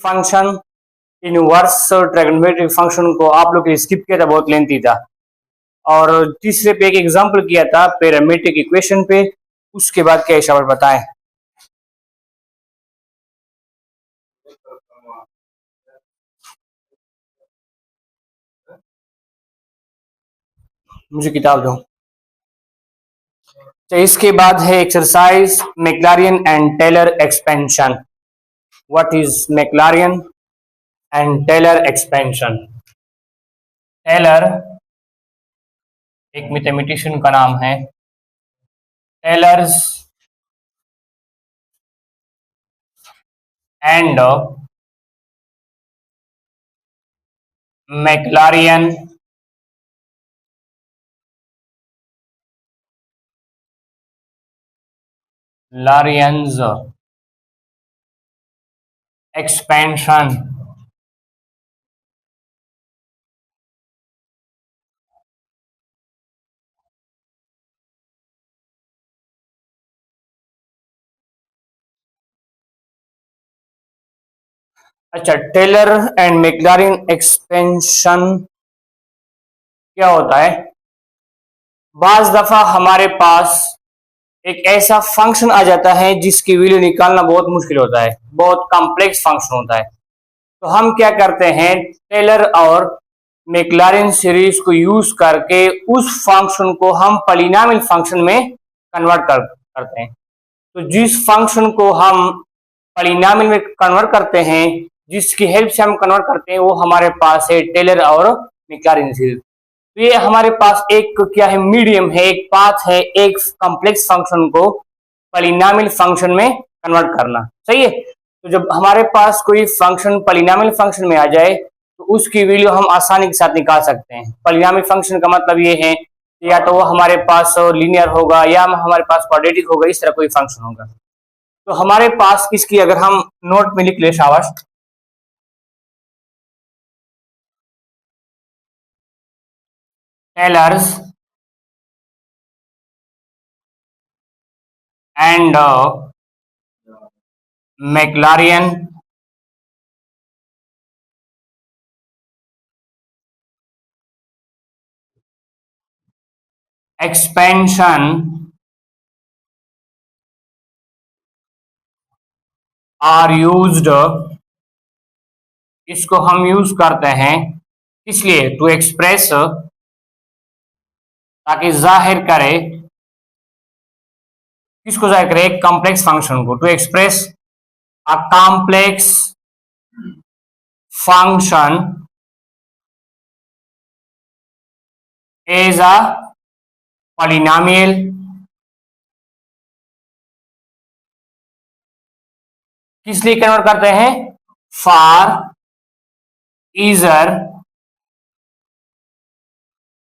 Function inverse trigonometric function को आप लोग स्किप किया था, बहुत लेंथी था। और तीसरे पे एक एग्जांपल किया था पैरामीट्रिक इक्वेशन पे, उसके बाद क्या इशारा बताएं। मुझे किताब दो। तो इसके बाद है exercise Maclaurin and Taylor expansion. What is Maclaurin and Taylor expansion? Taylor एक मैथमेटिशियन का नाम है। Taylor's and Maclaurin Laurin's expansion. अच्छा, टेलर एंड मैक्लॉरिन एक्सपेंशन क्या होता है? बाज दफा हमारे पास एक ऐसा फंक्शन आ जाता है जिसकी वैल्यू निकालना बहुत मुश्किल होता है, बहुत कॉम्प्लेक्स फंक्शन होता है। तो हम क्या करते हैं, टेलर और मैक्लॉरिन सीरीज को यूज करके उस फंक्शन को हम पॉलिनॉमियल फंक्शन में कन्वर्ट करते हैं। तो जिस फंक्शन को हम पॉलिनॉमियल में कन्वर्ट करते हैं, जिसकी हेल्प से हम कन्वर्ट करते हैं, वो हमारे पास है टेलर और मैक्लॉरिन सीरीज। तो ये हमारे पास एक क्या है, मीडियम है, एक पाथ है, एक कॉम्प्लेक्स फंक्शन को पॉलिनॉमियल फंक्शन में कन्वर्ट करना। सही है। तो जब हमारे पास कोई फंक्शन पॉलिनॉमियल फंक्शन में आ जाए तो उसकी वैल्यू हम आसानी के साथ निकाल सकते हैं। पॉलिनॉमियल फंक्शन का मतलब ये है या तो वो हमारे पास लीनियर होगा या हमारे पास क्वाड्रेटिक होगा, इस तरह कोई फंक्शन होगा। तो हमारे पास इसकी अगर हम नोट में लिख ले शाबाश, Taylor's and Maclaurin expansion are used, इसको हम यूज करते हैं इसलिए टू एक्सप्रेस, ताकि जाहिर करे, किसको जाहिर करे, एक कॉम्प्लेक्स फंक्शन को, to express a complex function as a polynomial किस लिए कन्वर्ट करते हैं, for easier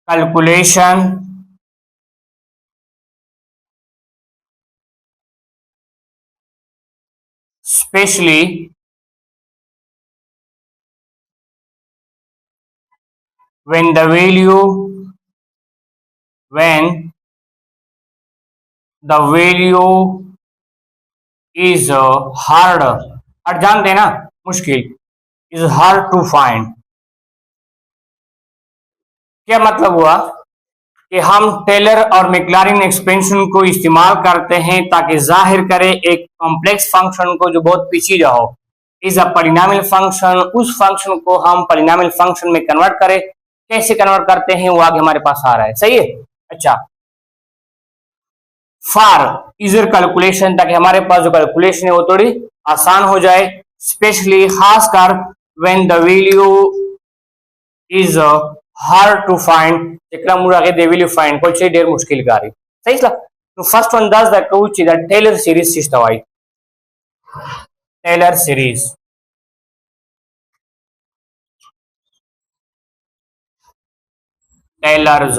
calculation specially when the value when the value is hard, हर जानते हैं ना, मुश्किल, is hard to find। क्या मतलब हुआ कि हम टेलर और मैक्लॉरिन एक्सपेंशन को इस्तेमाल करते हैं ताकि जाहिर करे एक कॉम्प्लेक्स फंक्शन को जो बहुत पेचीदा हो, इज अ पॉलिनॉमियल फंक्शन, उस फंक्शन को हम पॉलिनॉमियल फंक्शन में कन्वर्ट करें। कैसे कन्वर्ट करते हैं वो आगे हमारे पास आ रहा है। सही है। अच्छा, फॉर इजर कैलकुलेशन, ताकि हमारे पास जो कैलकुलेशन है वो थोड़ी आसान हो जाए, स्पेशली खासकर when the value is hard to find, एकरा मुरागे दे वैल्यू फाइंड कोई चीज ढेर मुश्किल कारी। सही है। तो first one does that which is the Taylor series system, Taylor series. Taylor's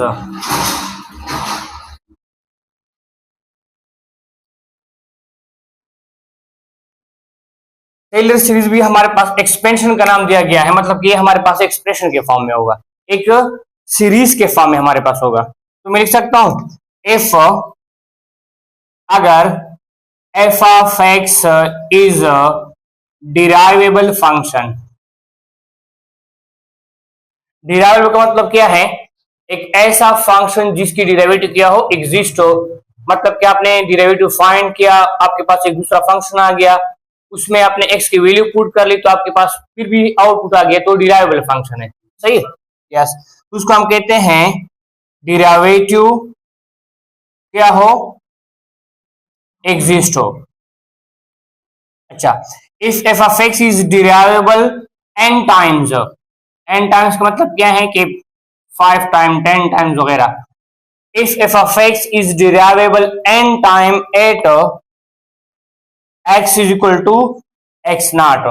Taylor series भी हमारे पास एक्सपेंशन का नाम दिया गया है, मतलब कि ये हमारे पास एक्सप्रेशन के फॉर्म में होगा, एक सीरीज के फॉर्म में हमारे पास होगा। तो मैं लिख सकता हूं एफ, अगर F of x is derivable function. Derivable का मतलब क्या है? एक ऐसा फंक्शन जिसकी डिराइवेटिव क्या हो, एग्जिस्ट हो। मतलब कि आपने डिराइवेटिव फाइंड किया, आपके पास एक दूसरा फंक्शन आ गया, उसमें आपने एक्स की वैल्यू पुट कर ली तो आपके पास फिर भी आउटपुट आ गया, तो डिराइवेबल फंक्शन है। सही है? यस। उसको हम कहते हैं डिराइवेटिव क्या हो, एग्जिस्ट हो। अच्छा, if F of x is derivable N times, N times का मतलब क्या है कि 5 टाइम 10 टाइम्स वगैरह। If F of x is derivable N time at x is equal to X not,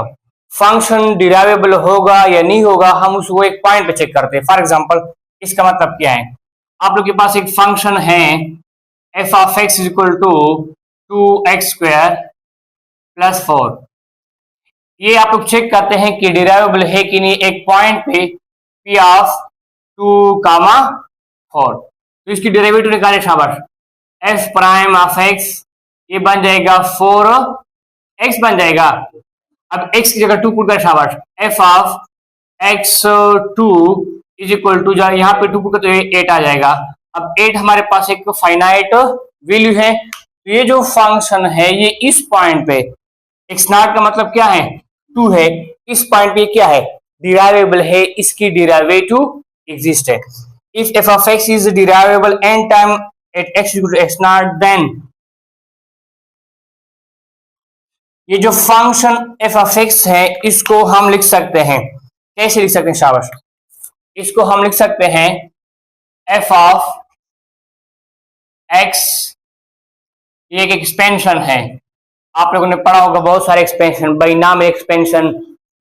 function derivable होगा या नहीं होगा हम उसको एक पॉइंट पे चेक करते हैं। फॉर एग्जांपल, इसका मतलब क्या है? आप लोग के पास एक फंक्शन है f of x is equal to 2x square plus 4। ये आप लोग चेक करते हैं कि डिराइवेबल है कि नहीं एक पॉइंट पे पी ऑफ 2, 4। तो इसकी डेरिवेटिव निकाले शाबाश। एफ प्राइम ऑफ एक्स ये बन जाएगा 4x बन जाएगा। अब x की जगह 2 पुट कर शाबाश। F of x 2 is equal to, यहाँ पे 2 पुट कर तो 8 आ जाएगा। अब 8 हमारे पास एक फाइनाइट वैल्यू है, तो ये जो फंक्शन है ये इस पॉइंट पे एक्स नॉट का मतलब क्या है 2 है, इस पॉइंट पे क्या है डिराइवेबल है, इसकी डिराइवेटिव एग्जिस्ट है। If F of x is derivable N time at X equal to X not, then ये जो फंक्शन एफ ऑफ एक्स है इसको हम लिख सकते हैं, कैसे लिख सकते हैं शाबाश? इसको हम लिख सकते हैं एफ ऑफ एक्स, ये एक एक्सपेंशन है। आप लोगों ने पढ़ा होगा बहुत सारे एक्सपेंशन, बाइनॉमियल एक्सपेंशन,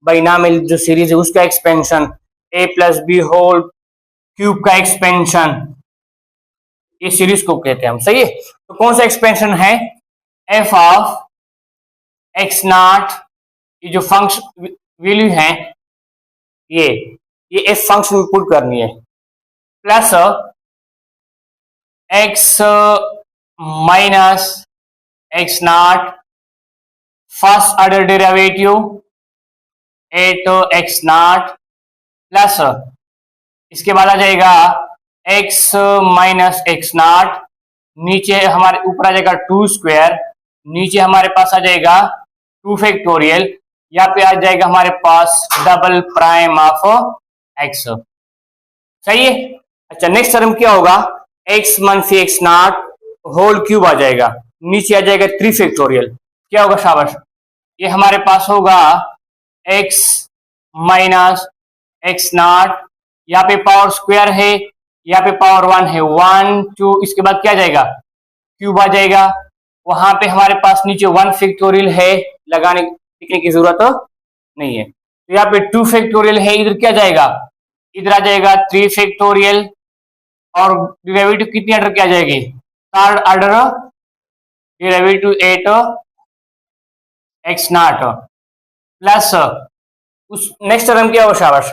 बाइनॉमियल जो सीरीज है उसका एक्सपेंशन, ए प्लस बी होल क्यूब का एक्सपेंशन, ये सीरीज को कहते हैं हम। सही है? तो कौन सा एक्सपेंशन है? एफ ऑफ एक्स नॉट, ये जो फंक्शन वैल्यू है ये एफ फंक्शन में पुट करनी है, plus x minus x not first order derivative at x not, plus इसके बाद आ जाएगा एक्स माइनस एक्स नॉट, नीचे हमारे ऊपर आ जाएगा 2 स्क्वायर, नीचे हमारे पास आ जाएगा 2 फैक्टोरियल, यहाँ पे आ जाएगा हमारे पास डबल प्राइम ऑफ एक्स। सही है? अच्छा, नेक्स्ट टर्म क्या होगा? X minus x not whole cube आ जाएगा, नीचे आ जाएगा 3 फैक्टोरियल, क्या होगा शाबाश? ये हमारे पास होगा एक्स माइनस एक्स नॉट, यहाँ पे पावर स्क्वायर है, यहाँ पे पावर 1 है, 1 2, इसके बाद क्या जाएगा क्यूब आ जाएगा। वहां पे हमारे पास नीचे 1 फैक्टोरियल है, लगाने लिखने की जरूरत नहीं है। तो यहाँ पे 2 फैक्टोरियल है, इधर क्या जाएगा? इधर आ जाएगा 3 फैक्टोरियल, और डेरिवेटिव कितनी ऑर्डर की आ जाएगी? Third order derivative at x not, plus उस नेक्स्ट टर्म क्या हो शाबाश?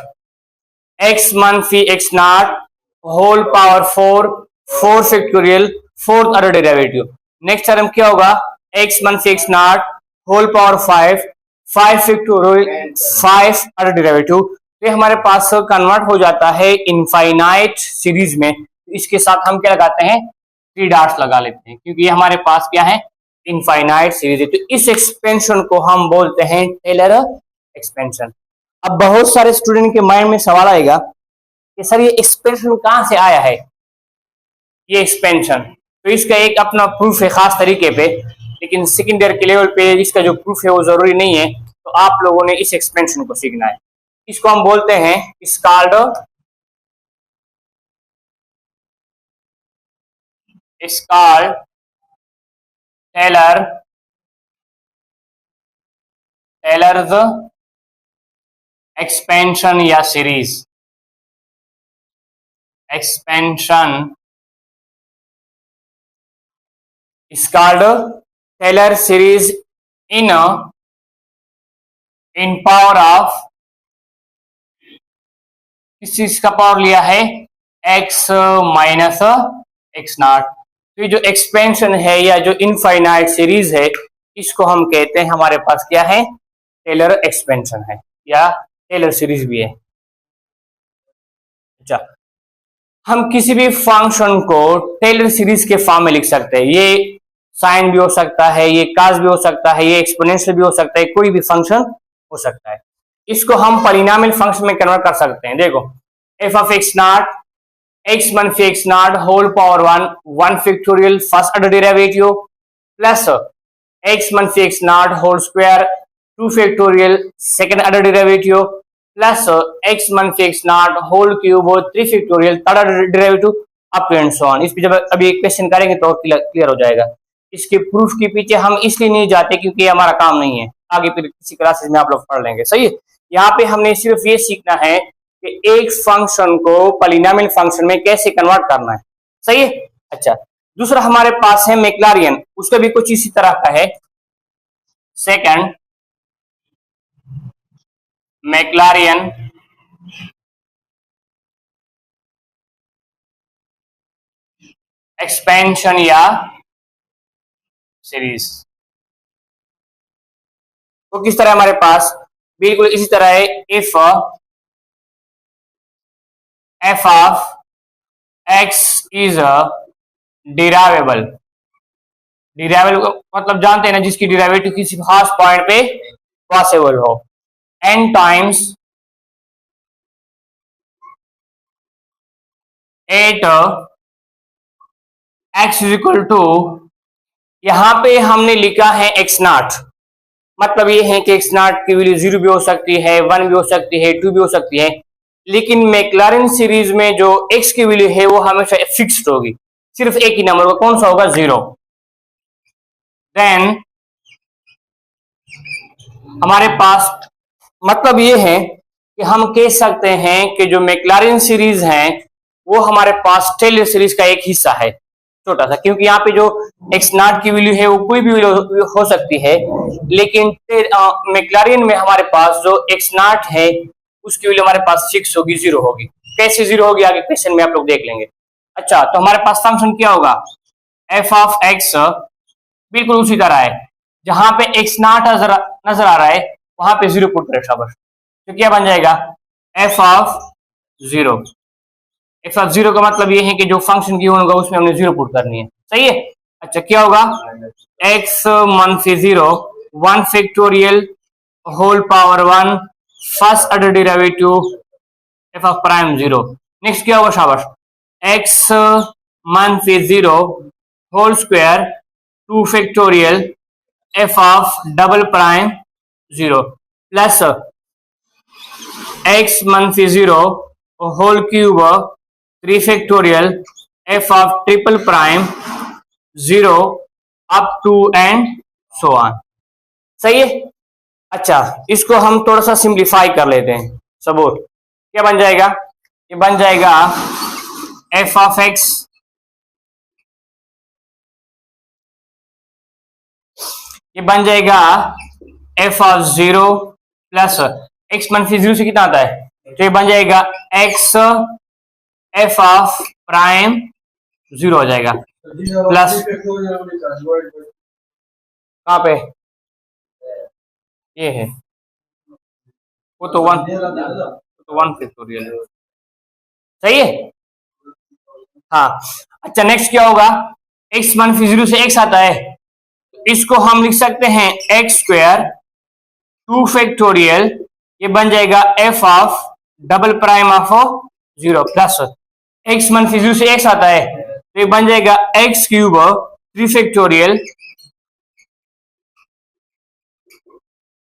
X minus x not whole power 4, 4 factorial, fourth order derivative. Next term क्या होगा? X minus x not whole power 5, 5 factorial, 5 order derivative. ये हमारे पास कन्वर्ट हो जाता है इनफाइनाइट सीरीज में। इसके साथ हम क्या लगाते हैं? 3 डॉट्स लगा लेते हैं, क्योंकि ये हमारे पास क्या है इनफाइनाइट सीरीज है। तो इस एक्सपेंशन को हम बोलते हैं टेलर एक्सपेंशन। अब बहुत सारे स्टूडेंट के माइंड में सवाल आएगा कि सर ये एक्सपेंशन कहां से आया है ये एक्सपेंशन? तो इसका एक अपना प्रूफ है खास तरीके पे, लेकिन सेकेंड ईयर के लेवल पे इसका जो प्रूफ है वो जरूरी नहीं है, तो आप लोगों ने इस एक्सपेंशन को सीखना है। इसको हम बोलते हैं स्कॉल्ड टेलर्स एक्सपेंशन या series. Expansion is called Taylor series in power of, किस चीज का पावर लिया है? X minus x not. तो ये जो एक्सपेंशन है या जो इनफाइनाइट सीरीज है इसको हम कहते हैं हमारे पास क्या है टेलर एक्सपेंशन है या टेलर सीरीज भी है। अच्छा, हम किसी भी फंक्शन को टेलर सीरीज के फॉर्म में लिख सकते हैं। ये साइन भी हो सकता है, ये कास भी हो सकता है, ये एक्सपोनेंशियल भी हो सकता है, कोई भी फंक्शन हो सकता है। इसको हम पॉलिनॉमियल फंक्शन में कन्वर्ट कर सकते हैं। देखो, F of x not X मनफी x not whole power 1 factorial first order derivative plus x मनफी x not whole square 2 factorial second order derivative plus x मनफी x not whole cube 3 factorial third order derivative up to and so on. इस पे जब अभी एक question करेंगे तो clear हो जाएगा। इसके प्रूफ के पीछे हम इसलिए नहीं जाते क्योंकि हमारा काम नहीं है, आगे फिर किसी क्लासेस में आप लोग पढ़ लेंगे। सही है, यहाँ पे हमने सिर्फ ये सीखना है कि एक फंक्शन को पॉलिनॉमियल फंक्शन में कैसे कन्वर्ट करना है। सही है। अच्छा, दूसरा हमारे पास है मैक्लॉरिन, उसका भी कुछ इसी तरह का है। सेकंड, मैक्लॉरिन एक्सपेंशन या सीरीज। तो किस तरह हमारे पास बिल्कुल इसी तरह है। If F of x is a derivable, derivable मतलब जानते हैं ना, जिसकी डिराइवेटिव किसी खास पॉइंट पे पॉसिबल हो, n times at x is equal to, यहां पे हमने लिखा है एक्स नॉट, मतलब ये है कि एक्स नॉट की वैल्यू 0 भी हो सकती है, 1 भी हो सकती है, 2 भी हो सकती है, लेकिन मैक्लॉरिन सीरीज में जो एक्स की वैल्यू है वो हमेशा फिक्स्ड होगी, सिर्फ एक ही नंबर, कौन सा होगा, 0। देन हमारे पास मतलब ये है कि हम कह सकते हैं कि जो मैक्लॉरिन सीरीज है वो हमारे पास टेलर सीरीज का एक हिस्सा है, छोटा सा, क्योंकि यहाँ पे जो एक्स नॉट की वैल्यू है वो कोई भी वैल्यू हो सकती है, लेकिन मैक्लॉरिन में हमारे पास जो एक्स नॉट है उसकी वैल्यू हमारे पास फिक्स होगी, 0 होगी। कैसे 0 होगी आगे क्वेश्चन में आप लोग देख लेंगे। अच्छा, तो हमारे पास फंक्शन क्या होगा, एफ ऑफ एक्स बिल्कुल उसी तरह है, जहां पे एक्स नॉट नजर आ रहा है वहां पे 0 पुट करें शाबाश, तो क्या बन जाएगा, एफ ऑफ 0। एफ ऑफ 0 का मतलब ये है कि जो फंक्शन की होगा उसमें हमने 0 पुट करनी है। सही है। अच्छा, क्या होगा, एक्स मनफी 0 1 factorial whole power 1 first order derivative f of prime 0। Next क्या होगा शाबाश, एक्स मनफी 0 whole square 2 factorial f of double prime 0 plus x मनफी 0 whole cube 3 factorial f of triple prime 0 up to and so on. सही है। अच्छा, इसको हम थोड़ा सा सिंप्लीफाई कर लेते हैं। सबूत क्या बन जाएगा, ये बन जाएगा एफ ऑफ एक्स ये बन जाएगा एफ ऑफ 0 प्लस एक्स मनफी 0 से कितना आता है, तो ये बन जाएगा एक्स एफ ऑफ प्राइम 0 हो जाएगा प्लस, कहाँ पे ये है, वो तो 1 फैक्टोरियल है। सही है। हाँ, अच्छा नेक्स्ट क्या होगा, एक्स मनफी 0 से एक्स आता है, इसको हम लिख सकते हैं एक्स स्क्वायर 2 फैक्टोरियल, ये बन जाएगा F of double prime of 0 plus x मनफी 0 से एक्स आता है तो ये बन जाएगा x cube 3 factorial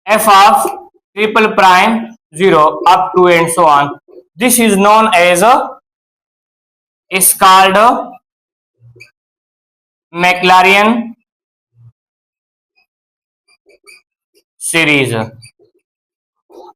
f of triple prime 0 up to and so on. This is known as is called Maclaurin series.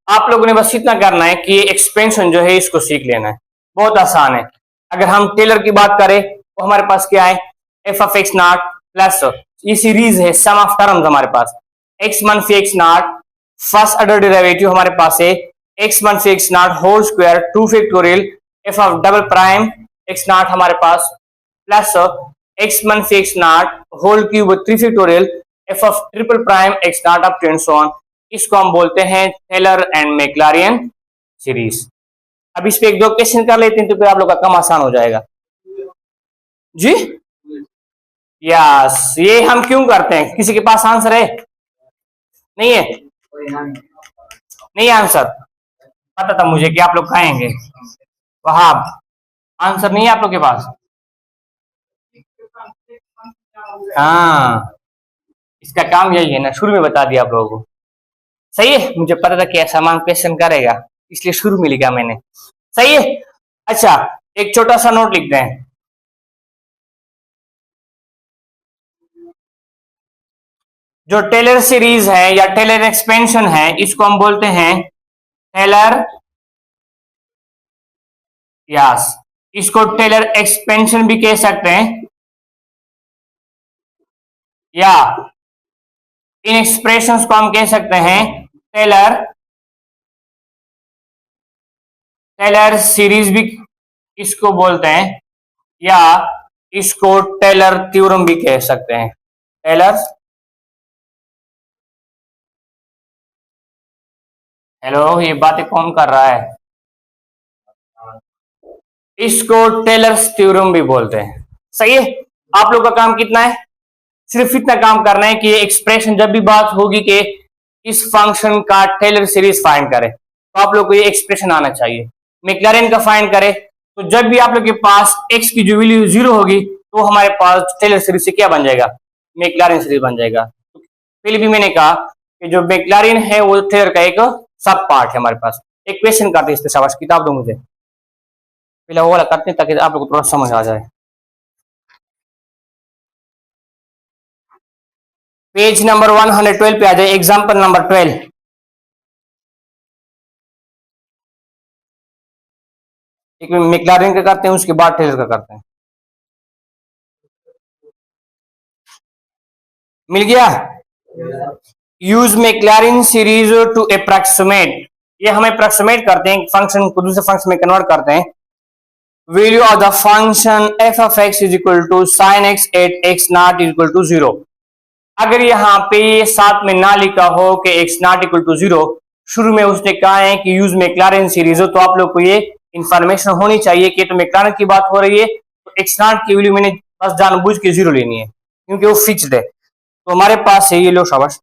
आप लोगों ने बस इतना करना है कि ये एक्सपेंशन जो है इसको सीख लेना है, बहुत आसान है। अगर हम टेलर की बात करें तो हमारे पास क्या है, f of x not plus ये सीरीज है, सम ऑफ टर्म्स हमारे पास एक्स मनफी x not first order derivative हमारे पास है एक्स मनफी x not whole square 2 factorial f of double prime x not हमारे पास प्लस एक्स मनफी x not whole cube 3 factorial f of triple prime x not up to and so on. इसको हम बोलते हैं टेलर एंड मैक्लॉरिन सीरीज। अब इस पे एक दो क्वेश्चन कर लेते हैं तो फिर आप लोग का काम आसान हो जाएगा। जी यस, ये हम क्यों करते हैं? किसी के पास आंसर है? नहीं है? नहीं आंसर? पता था मुझे कि आप लोग खाएंगे। वहाब, आंसर नहीं है आप लोग के पास? हाँ, इसका काम यही है ना, शुरू में बता दिया आप लोगों को। सही है, मुझे पता था कि ऐसा मान क्वेश्चन करेगा, इसलिए शुरू में लिखा मैंने। सही है। अच्छा, एक छोटा सा नोट लिखते हैं। जो टेलर सीरीज है या टेलर एक्सपेंशन है, इसको हम बोलते हैं टेलर, यस, इसको टेलर एक्सपेंशन भी कह सकते हैं, या इन एक्सप्रेशंस को हम कह सकते हैं टेलर, टेलर सीरीज भी इसको बोलते हैं, या इसको टेलर थ्योरम भी कह सकते हैं। टेलर, हेलो, ये बातें कौन कर रहा है? इसको टेलर्स थ्योरम भी बोलते हैं। सही है। आप लोग का काम कितना है? सिर्फ इतना काम करना है कि ये एक्सप्रेशन जब भी बात होगी कि इस फंक्शन का टेलर सीरीज फाइंड करे, तो आप लोग को ये एक्सप्रेशन आना चाहिए। मैक्लॉरिन का फाइंड करे, तो जब भी आप लोग के पास x की जो वैल्यू 0 होगी, तो हमारे पास टेलर सीरीज से क्या बन जाएगा? मैक्लॉरिन सीरीज बन जाएगा। तो पहले भी मैंने कहा कि जो मैक्लॉरिन है वो टेलर का एक सब पार्ट है हमारे पास। एक क्वेश्चन करते इस पे, शाबाश, किताब दो मुझे, पहले वो वाला करते हैं ताकि आप लोग को थोड़ा समझ आ जाए। पेज नंबर 112 पे आ जाए, एग्जाम्पल नंबर 12। एक मैक्लॉरिन का करते हैं, उसके बाद टेलर का करते हैं। मिल गया? Use Maclaurin series to approximate, ये हम अप्रॉक्सीमेट करते हैं, फंक्शन को दूसरे फंक्शन में कन्वर्ट करते हैं। Value of the function f of x is equal to sine x at x not is equal to 0। अगर यहाँ पे साथ में ना लिखा हो कि एक्स नॉट इक्वल टू 0, शुरू में उसने कहा है कि यूज मैक्लॉरिन सीरीज हो, तो आप लोग को ये इंफॉर्मेशन होनी चाहिए कि तो मैक्लॉरिन की बात हो रही है, तो एक्स नॉट की वैल्यू मैंने बस जानबूझ के 0 लेनी है क्योंकि वो फिक्स्ड है। तो हमारे पास है, ये लो शाबाश,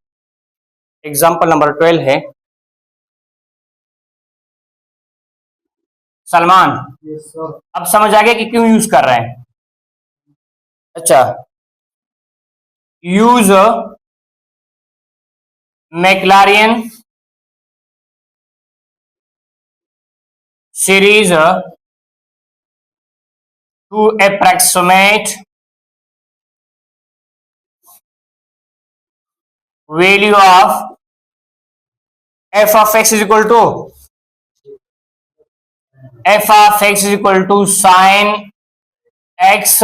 एग्जाम्पल नंबर 12 है। सलमान, अब समझ आ गया कि क्यों यूज कर रहे हैं? अच्छा, use Maclaurin series to approximate value of f of x is equal to sin x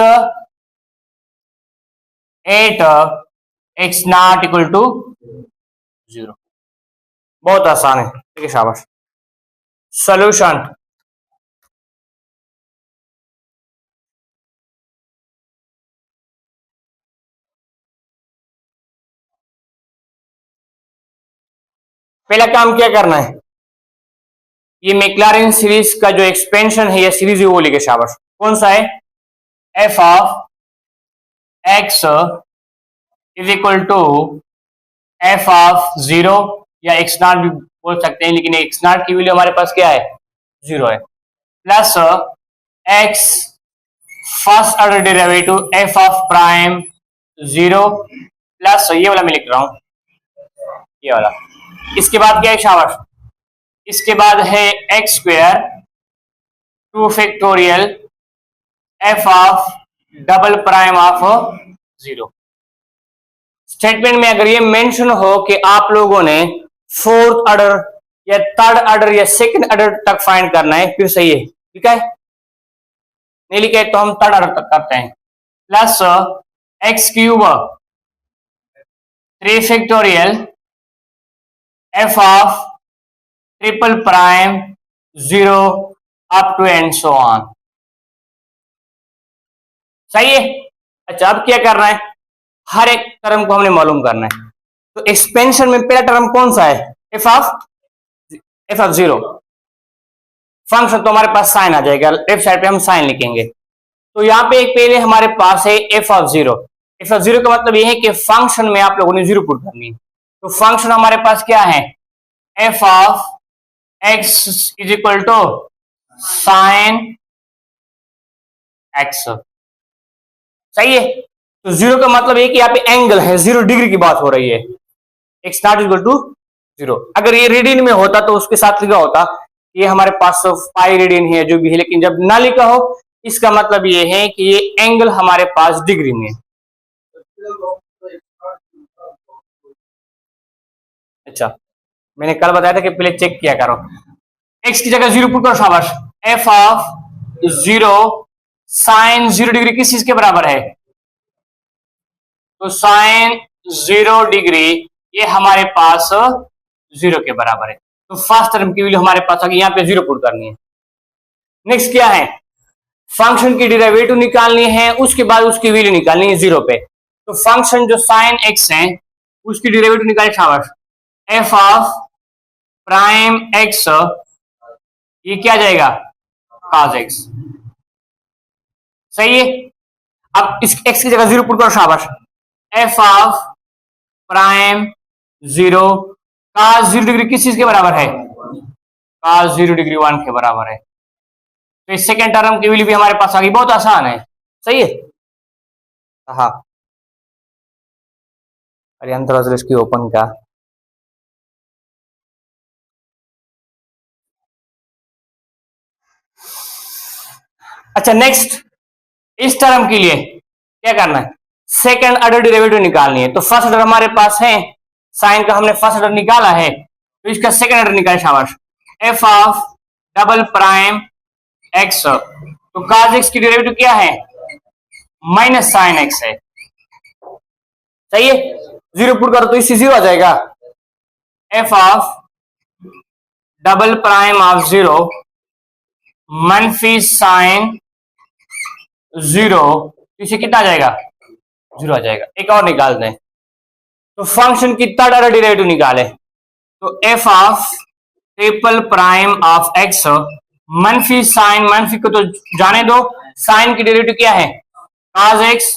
8 x not equal to 0। बहुत आसान है, ठीक है, शाबाश। सोल्यूशन, पहला काम क्या करना है? ये मैक्लॉरिन सीरीज का जो एक्सपेंशन है या सीरीज है वो लिखे, शाबाश। कौन सा है? f of x is equal to f of 0 या x नॉट भी बोल सकते हैं, लेकिन x नॉट की वैल्यू हमारे पास क्या है? 0 है, plus x first order derivative f of prime 0, plus ये वाला मैं लिख रहा हूं, ये वाला। इसके बाद क्या है शाबाश? इसके बाद है x square 2 factorial f of double prime of 0। Statement में अगर ये मेंशन हो कि आप लोगों ने फोर्थ ऑर्डर या थर्ड ऑर्डर या सेकंड ऑर्डर तक फाइंड करना है, फिर सही है, ठीक है। नहीं लिखे तो हम थर्ड ऑर्डर तक करते हैं, plus x cube 3 factorial f of triple prime 0 up to and so on. सही है। अच्छा, अब क्या करना है? हर एक टर्म को हमने मालूम करना है। तो एक्सपेंशन में पहला टर्म कौन सा है? F of zero. फंक्शन तो हमारे पास साइन आ जाएगा, लेफ्ट साइड पे हम साइन लिखेंगे। तो यहाँ पे एक पहले हमारे पास है f of zero. F of zero का मतलब ये है कि फंक्शन में आप लोगों ने जीरो पुट करनी है। तो फंक्शन हमारे पास क्या है? F of x is equal to sine x. सही है। तो जीरो का मतलब ये कि यहाँ पे एंगल है, 0 डिग्री की बात हो रही है। X not equal to zero. अगर ये रेडियन में होता तो उसके साथ लिखा होता ये हमारे पास पाई रेडियन है जो भी है, लेकिन जब ना लिखा हो इसका मतलब ये है कि ये एंगल हमारे पास डिग्री में। अच्छा, मैंने कल बताया था कि पहले चेक किया करो। एक्स की जगह जीरो पुट करो, शाबाश। F of zero sine 0 degree किस चीज के बराबर है? तो साइन 0 डिग्री ये हमारे पास 0 के बराबर है। तो फर्स्ट टर्म की वैल्यू हमारे पास आ गई, यहाँ पे 0 पुट करनी है। नेक्स्ट क्या है? फंक्शन की डेरिवेटिव निकालनी है, उसके बाद उसकी वैल्यू निकालनी है 0 पे। तो फंक्शन जो साइन एक्स है उसकी डेरिवेटिव निकाले, शाबाश। एफ ऑफ प्राइम एक्स ये क्या जाएगा? cos x. सही है। अब इस एक्स की जगह 0 पुट करो, शाबाश। F of prime 0 cos 0 degree किस चीज के बराबर है? cos 0 डिग्री 1 के बराबर है। तो इस सेकेंड टर्म की वैल्यू भी हमारे पास आ गई, बहुत आसान है। सही है। हाँ, अरे हम थोड़ा सा इसकी ओपन का। अच्छा, नेक्स्ट इस टर्म के लिए क्या करना है? सेकंड ऑर्डर डेरिवेटिव निकालनी है। तो फर्स्ट ऑर्डर हमारे पास है, साइन का हमने फर्स्ट ऑर्डर निकाला है, तो इसका सेकंड ऑर्डर निकाले, शाबाश। F of double prime x. तो cos एक्स की डेरिवेटिव क्या है? माइनस साइन एक्स है। सही है। 0 पुट करो तो इससे 0 आ जाएगा। F of double prime of 0 मनफी साइन 0, इसे कितना आ जाएगा? 0 आ जाएगा। एक और निकालते हैं। तो फंक्शन की थर्ड ऑर्डर डेरिवेटिव निकाले, तो F of triple prime of x मनफी साइन, मनफी को तो जाने दो, साइन की डेरिवेटिव क्या है? cos x.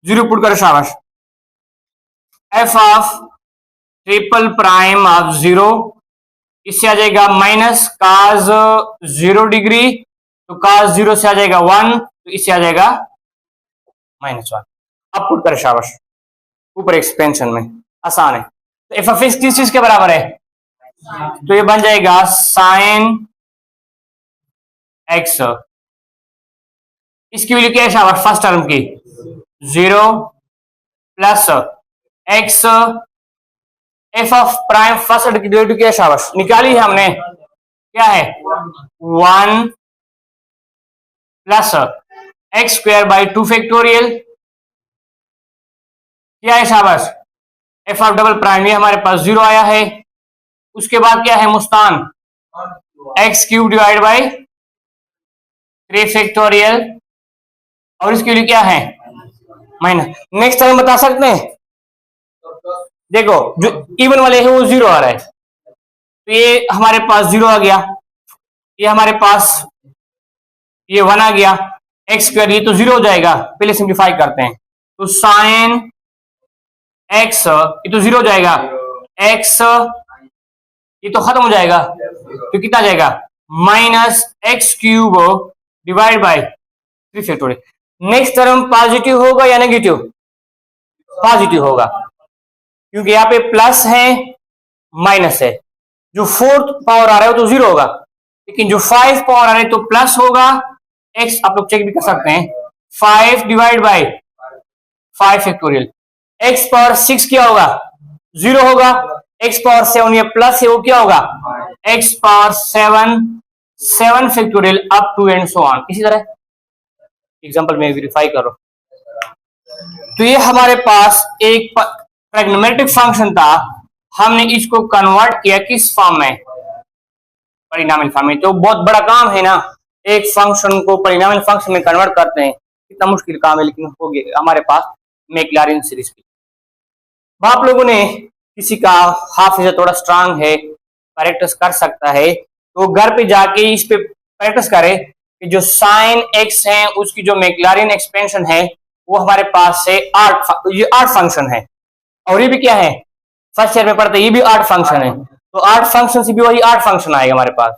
0 पुट करो, शाबाश। F of triple prime of 0 इससे आ जाएगा माइनस cos 0 डिग्री, तो cos 0 से आ जाएगा 1, तो इससे आ जाएगा -1। अब पुट करें, शाबाश, ऊपर एक्सपेंशन में। आसान है। तो एफ ऑफ एक्स किस चीज के बराबर है? तो ये बन जाएगा साइन एक्स। इसकी वैल्यू क्या है, शाबाश? फर्स्ट टर्म की 0 plus x. F of prime first order की डेरिवेटिव क्या है, शाबाश? निकाली है हमने, क्या है? 1 plus x square by 2 factorial. क्या है, शाबाश? एफ ऑफ डबल प्राइम ये हमारे पास 0 आया है। उसके बाद क्या है, Mustan? X cube divide by 3 factorial, और इसके लिए क्या है? माइनस। नेक्स्ट टाइम बता सकते हैं? देखो, जो इवन वाले है वो 0 आ रहा है, तो ये हमारे पास 0 आ गया, ये हमारे पास ये 1 आ गया, एक्स स्क्वायर ये तो 0 हो जाएगा। पहले सिंप्लीफाई करते हैं, तो साइन एक्स ये तो 0 हो जाएगा, एक्स ये तो खत्म हो जाएगा, तो कितना जाएगा? Minus x cube divide by 3 factorial. Next term positive होगा या नेगेटिव? पॉजिटिव होगा, क्योंकि यहाँ पे प्लस है माइनस है। जो 4th पावर आ रहा है वो तो 0 होगा, लेकिन जो 5 पावर आ रहा है तो प्लस होगा। एक्स आप लोग चेक भी कर सकते हैं, 5 divide by 5 factorial. X power 6 क्या होगा? 0 होगा। एक्स पावर 7 ये प्लस है, वो क्या होगा? X power 7 factorial up to and so on. इसी तरह एग्जांपल में वेरीफाई करो। तो ये हमारे पास एक ट्रिग्नोमेट्रिक फंक्शन था, हमने इसको कन्वर्ट किया किस फॉर्म में? पॉलिनोमियल फॉर्म में। तो बहुत बड़ा काम है ना, एक फंक्शन को पॉलिनोमियल फंक्शन में कन्वर्ट करते हैं, कितना मुश्किल काम है, लेकिन हो गया हमारे पास मैक्लॉरिन सीरीज की। आप लोगों ने किसी का हाफिजा थोड़ा स्ट्रांग है, प्रैक्टिस कर सकता है, तो घर पे जाके इस पे प्रैक्टिस करे कि जो साइन एक्स है उसकी जो मैक्लॉरिन एक्सपेंशन है वो हमारे पास से ये 8 फंक्शन है। और ये भी क्या है, फर्स्ट ईयर में पढ़ते ये भी 8 फंक्शन है, तो 8 फंक्शन से भी वही 8 फंक्शन आएगा हमारे पास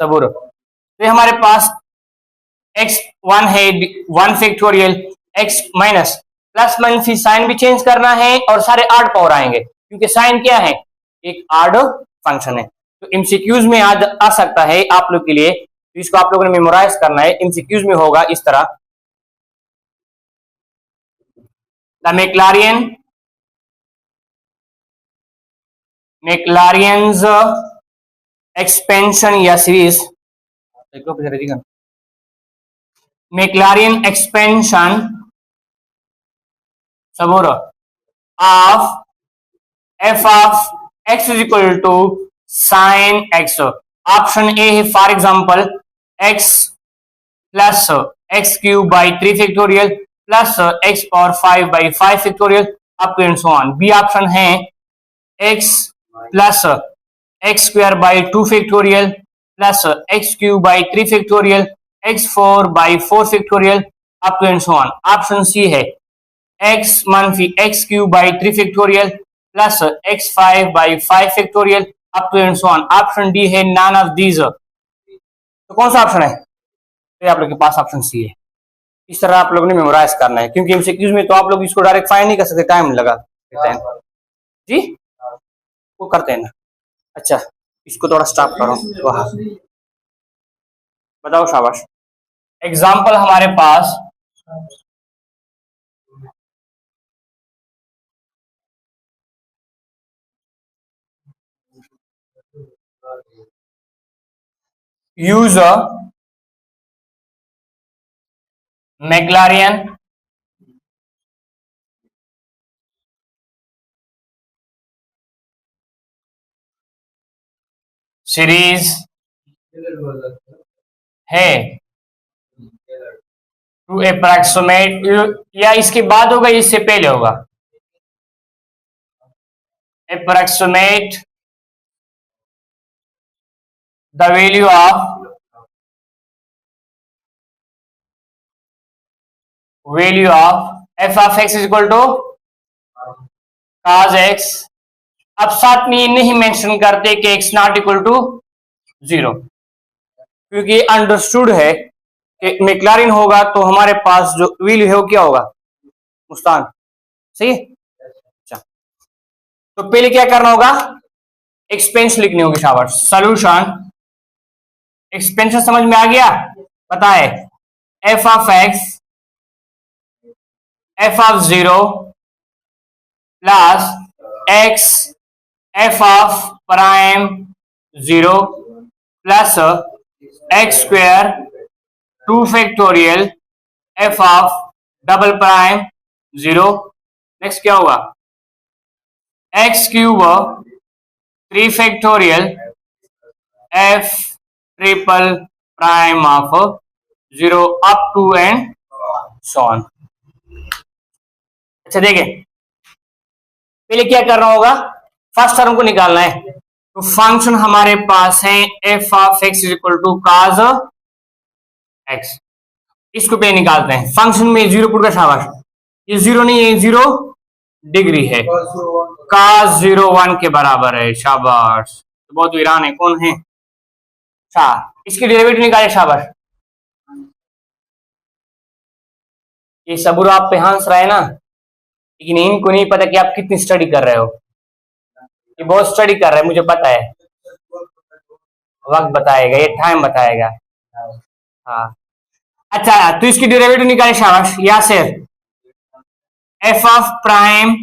सबूर। तो ये हमारे पास एक्स वन है 1 factorial, x minus plus minus sine भी चेंज करना है और सारे 8 पावर आएंगे क्योंकि साइन क्या है, एक आड फंक्शन है। तो एमसीक्यूज में आ सकता है आप लोग के लिए, तो इसको आप लोगों ने मेमोराइज करना है। एमसीक्यूज में होगा इस तरह, द मैक्लॉरियंस एक्सपेंशन या सीरीज, मैक्लॉरियन एक्सपेंशन सबूर of F of x is equal to sine X. Option A है for example X plus x cube by 3 factorial plus X power 5 by 5 factorial up to and so on. B option है X plus x square by 2 factorial plus x cube by 3 factorial X 4 by 4 factorial up to and so on. Option C है x मनफी x cube by 3 factorial plus x 5 by 5 factorial up to and so on. Option D है none of these. तो कौन सा option है, तो आप लोग के पास ऑप्शन सी है। इस तरह आप लोगों ने मेमोराइज करना है क्योंकि एमसीक्यूज में तो आप लोग इसको डायरेक्ट फाइंड नहीं कर सकते, टाइम लगा देते हैं जी, वो करते हैं ना। अच्छा इसको थोड़ा स्टॉप करो, वहां बताओ शाबाश। एग्जाम्पल हमारे पास यूज मैक्लॉरियन सीरीज है टू अप्रॉक्सीमेट, या इसके बाद होगा इससे पहले होगा, approximate the value of F of x is equal to cos x। अब साथ में ये नहीं मेंशन करते कि x नॉट इक्वल टू 0, क्योंकि अंडरस्टूड है कि मैक्लॉरिन होगा तो हमारे पास जो वैल्यू है वो क्या होगा, मुस्तान सही है। अच्छा तो पहले क्या करना होगा, एक्सपेंशन लिखनी होगी शाबाश। सॉल्यूशन एक्सपेंशन समझ में आ गया, बताए f of x f of 0 plus x f of prime 0 plus x square 2 factorial f of double prime 0। Next क्या होगा, x cube 3 factorial f triple prime of 0 up to and so on. अच्छा देखिए पहले क्या करना होगा, first term को निकालना है। तो फंक्शन हमारे पास है f of x is equal to cos x, इसको पहले निकालते हैं। फंक्शन में 0 पुट का शाबाश, ये 0 नहीं है, 0 डिग्री है, काज 0 1 के बराबर है, शाबाश। तो बहुत वीरान है, कौन है, इसकी डेरिवेटिव निकाले शाबाश। ये सबूर आप पे हंस रहा है ना, लेकिन इनको नहीं पता कि आप कितनी स्टडी कर रहे हो। ये बहुत स्टडी कर रहे हैं मुझे पता है, वक्त बताएगा, ये टाइम बताएगा। हाँ अच्छा तो इसकी डेरिवेटिव निकाले शाबाश। यहां से एफ ऑफ प्राइम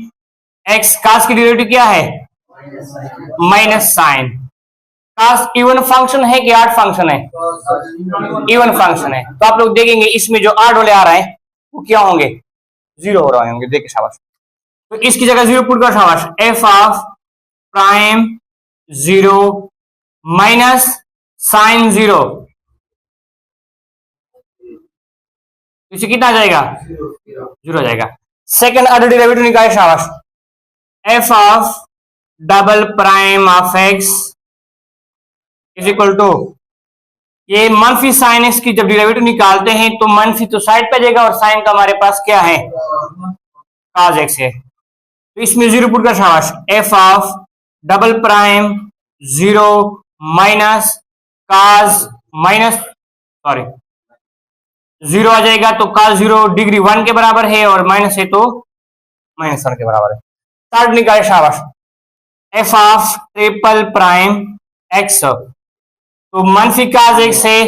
एक्स, कास की डेरिवेटिव क्या है, माइनस साइन। कास इवन फंक्शन है कि आड फंक्शन है, इवन फंक्शन है। तो आप लोग देखेंगे इसमें जो आड वाले आ रहे हैं वो क्या होंगे, 0 हो रहे होंगे, देखिए शाबाश। तो इसकी जगह 0 पुट कर शाबाश, F of prime 0 minus sine 0, इसे कितना आ जाएगा, 0 हो जाएगा। सेकंड ऑर्डर डेरिवेटिव निकाले शाबाश, F of double prime of x is equal to, ये मनफी साइन एक्स की जब डेरिवेटिव निकालते हैं तो मनफी तो साइड पे जाएगा और साइन का हमारे पास क्या है, cos एक्स है, तो इसमें जीरो पुट कर शाबाश, F of double prime zero minus cos minus sorry zero आ जाएगा, तो cos जीरो डिग्री 1 के बराबर है और माइनस है तो -1 के बराबर है। थर्ड निकाले शाबाश, F of triple prime x, तो मनफी cos एक्स है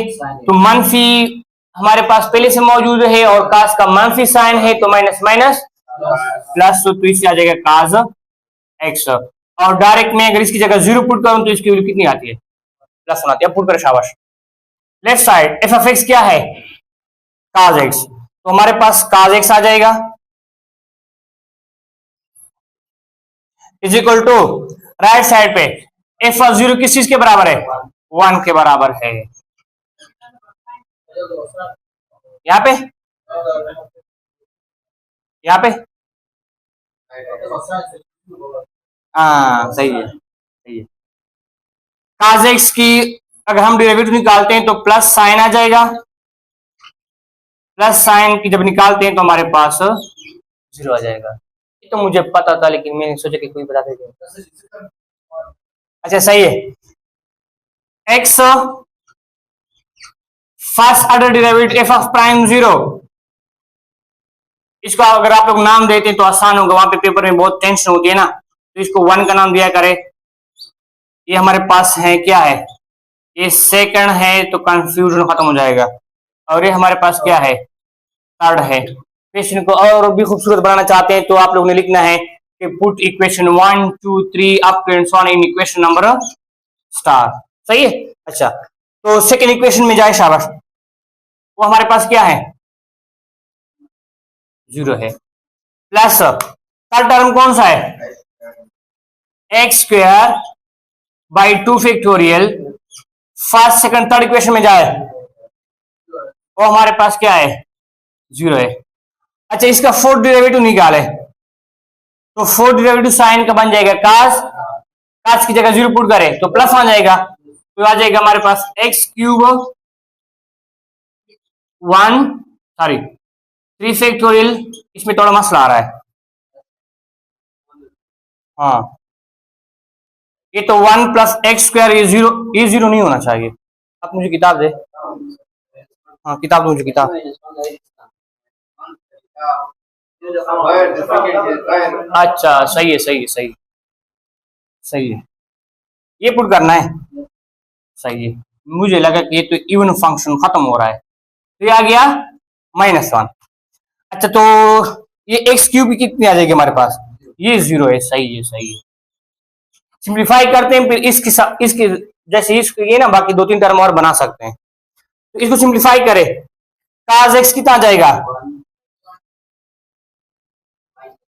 तो मनफी हमारे पास पहले से मौजूद है और cos का मनफी साइन है तो माइनस माइनस प्लस, तो इससे आ जाएगा cos एक्स, और डायरेक्ट में अगर इसकी जगह जीरो पुट करूं तो इसकी वैल्यू कितनी आती है, प्लस आती है। पुट कर शाबाश, left side F of x क्या है, cos एक्स, तो हमारे पास cos एक्स आ जाएगा is equal to right side पे एफ ऑफ जीरो किस चीज के बराबर है, 1 के बराबर है। यहाँ पे हाँ सही है, सही है। cos एक्स की अगर हम डेरिवेटिव निकालते हैं तो प्लस साइन आ जाएगा, प्लस साइन की जब निकालते हैं तो हमारे पास जीरो आ जाएगा। ये तो मुझे पता था लेकिन मैंने सोचा कि कोई बता देगा। अच्छा सही है, x first order derivative f of prime zero, इसको अगर आप लोग नाम देते हैं तो आसान होगा, वहां पे पेपर में बहुत टेंशन होती है ना, तो इसको 1 का नाम दिया करे। ये हमारे पास है क्या है, ये सेकंड है तो कंफ्यूजन खत्म हो जाएगा, और ये हमारे पास क्या है, थर्ड है। क्वेश्चन को और भी खूबसूरत बनाना चाहते हैं तो आप लोग ने लिखना है कि put equation 1 2 3 up to and so on in equation number star, सही है। अच्छा तो सेकंड इक्वेशन में जाए शाबाश, वो हमारे पास क्या है, जीरो है, प्लस थर्ड टर्म कौन सा है, x square by 2 factorial, first second third equation में जाए वो हमारे पास क्या है, जीरो है। अच्छा इसका फोर्थ डेरिवेटिव निकाले तो फोर्थ डेरिवेटिव साइन का बन जाएगा cos, cos की जगह जीरो पुट करें तो प्लस आ जाएगा, तो आ जाएगा हमारे पास एक्स क्यूब 3 फैक्टोरियल, इसमें थोड़ा मसला आ रहा है, हाँ ये तो 1 प्लस एक्स स्क्वायर, ये जीरो नहीं होना चाहिए। आप मुझे किताब दे, हाँ किताब दो मुझे, किताब। अच्छा सही है, सही है, सही सही है, ये पुट करना है, सही है। मुझे लगा कि ये तो इवन फंक्शन खत्म हो रहा है, तो ये आ गया -1। अच्छा तो ये एक्स क्यूब की कितनी आ जाएगी हमारे पास, ये जीरो है, सही है, सही है। सिंप्लीफाई करते हैं फिर इसके जैसे इसको ये ना बाकी 2-3 टर्म और बना सकते हैं, तो इसको सिंप्लीफाई करें, cos एक्स कितना आ जाएगा,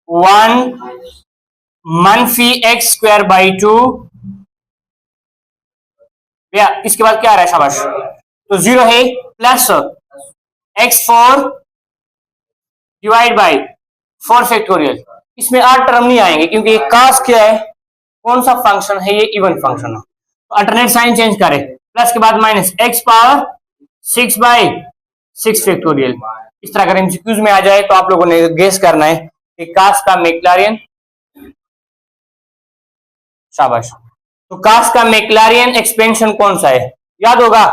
1 मनफी एक्स स्क्वायर बाई 2, इसके बाद क्या आ रहा है शाबाश, तो जीरो है, plus x4 divide by 4 factorial, इसमें 8 टर्म नहीं आएंगे क्योंकि ये cos क्या है, कौन सा फंक्शन है, ये इवन फंक्शन है, तो अल्टरनेट साइन चेंज करें, प्लस के बाद minus x power 6 by 6 factorial. इस तरह अगर एमसीक्यूज में आ जाए तो आप लोगों ने गेस करना है कि cos का मैक्लैरियन, शाबाश, तो cos का मैक्लैरियन एक्सपेंशन कौन सा है, याद होगा,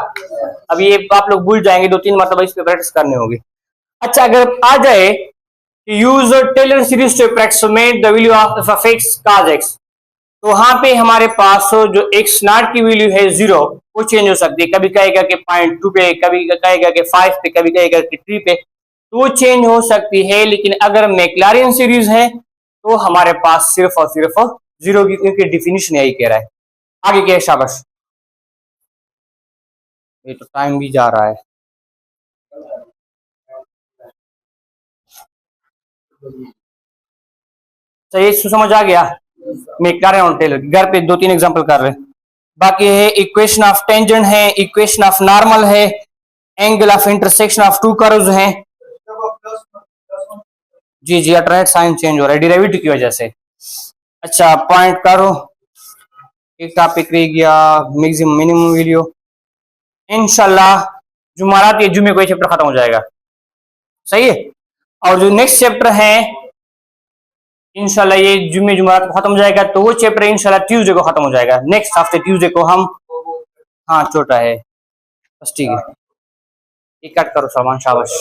अब ये आप लोग भूल जाएंगे, 2-3 मतलब इस पे प्रैक्टिस करनी होगी। अच्छा अगर आ जाए use Taylor series to approximate the value of f x cos x, तो वहां पे हमारे पास जो एक्स नॉट की वैल्यू है जीरो, वो चेंज हो सकती है, कभी कहेगा कि 0.2 पे, कभी कहेगा कि 5 पे, कभी कहेगा कि 3 पे, तो वो चेंज हो सकती है। लेकिन अगर मैक्लैरियन सीरीज है तो हमारे पास सिर्फ और सिर्फ जीरो की, क्योंकि डिफिनिशन यही कह रहा है। आगे क्या है शाबाश, ये तो टाइम भी जा रहा है, तो ये समझ आ गया, मैक्लैरियन और टेलर घर पे 2-3 एग्जांपल कर रहे हैं। बाकी है इक्वेशन ऑफ टेंजेंट है, इक्वेशन ऑफ नॉर्मल है, angle of intersection of to curves हैं। जी जी अल्टरनेट साइन चेंज हो रहा है डेरिवेटिव की वजह से। अच्छा पॉइंट करो, एक टॉपिक रह गया मैक्सिमम मिनिमम वीडियो। इंशाल्लाह जुमारात ये जुमे को ये चैप्टर खत्म हो जाएगा, सही है। और जो नेक्स्ट चैप्टर है इंशाल्लाह ये जुमे जुमारात को खत्म हो जाएगा, तो वो चैप्टर इंशाल्लाह ट्यूसडे को खत्म हो जाएगा, नेक्स्ट हफ्ते ट्यूसडे को हम। हाँ छोटा है बस, ठीक है। ये कट करो सामान, शाबाश।